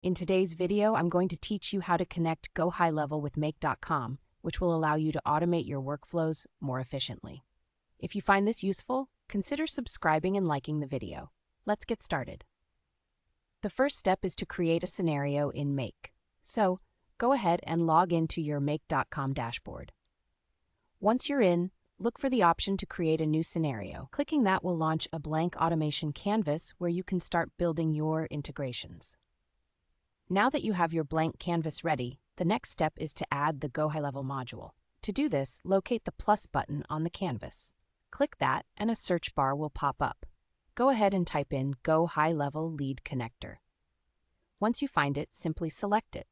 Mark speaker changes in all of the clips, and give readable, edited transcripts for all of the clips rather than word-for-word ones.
Speaker 1: In today's video, I'm going to teach you how to connect GoHighLevel with Make.com, which will allow you to automate your workflows more efficiently. If you find this useful, consider subscribing and liking the video. Let's get started. The first step is to create a scenario in Make. So, go ahead and log into your Make.com dashboard. Once you're in, look for the option to create a new scenario. Clicking that will launch a blank automation canvas where you can start building your integrations. Now that you have your blank canvas ready, the next step is to add the GoHighLevel module. To do this, locate the plus button on the canvas. Click that and a search bar will pop up. Go ahead and type in GoHighLevel Lead Connector. Once you find it, simply select it.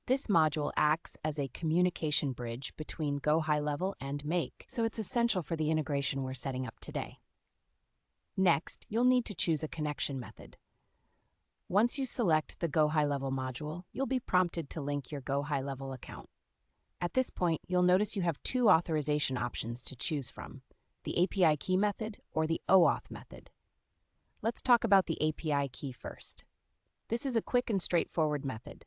Speaker 1: This module acts as a communication bridge between GoHighLevel and Make, so it's essential for the integration we're setting up today. Next, you'll need to choose a connection method. Once you select the GoHighLevel module, you'll be prompted to link your GoHighLevel account. At this point, you'll notice you have two authorization options to choose from, the API key method or the OAuth method. Let's talk about the API key first. This is a quick and straightforward method.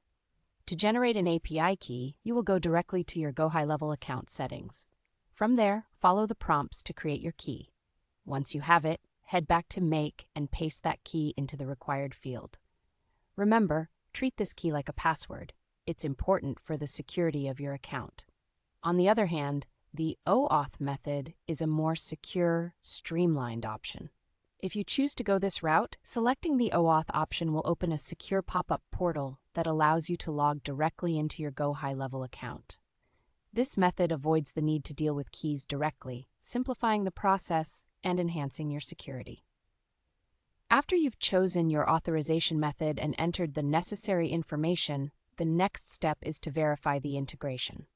Speaker 1: To generate an API key, you will go directly to your GoHighLevel account settings. From there, follow the prompts to create your key. Once you have it, head back to Make and paste that key into the required field. Remember, treat this key like a password. It's important for the security of your account. On the other hand, the OAuth method is a more secure, streamlined option. If you choose to go this route, selecting the OAuth option will open a secure pop-up portal that allows you to log directly into your GoHighLevel account. This method avoids the need to deal with keys directly, simplifying the process and enhancing your security. After you've chosen your authorization method and entered the necessary information, the next step is to verify the integration.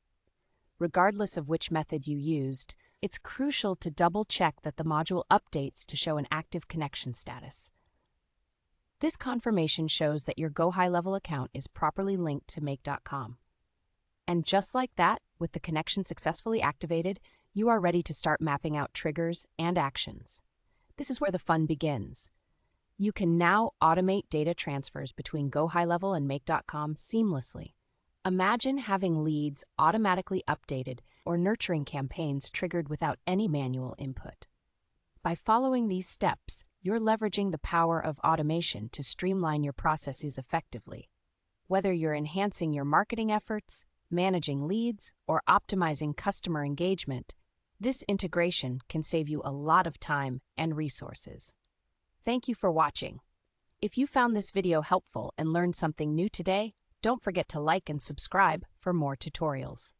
Speaker 1: Regardless of which method you used, it's crucial to double-check that the module updates to show an active connection status. This confirmation shows that your GoHighLevel account is properly linked to Make.com. And just like that, with the connection successfully activated, you are ready to start mapping out triggers and actions. This is where the fun begins. You can now automate data transfers between GoHighLevel and Make.com seamlessly. Imagine having leads automatically updated or nurturing campaigns triggered without any manual input. By following these steps, you're leveraging the power of automation to streamline your processes effectively. Whether you're enhancing your marketing efforts, managing leads, or optimizing customer engagement, this integration can save you a lot of time and resources. Thank you for watching. If you found this video helpful and learned something new today, don't forget to like and subscribe for more tutorials.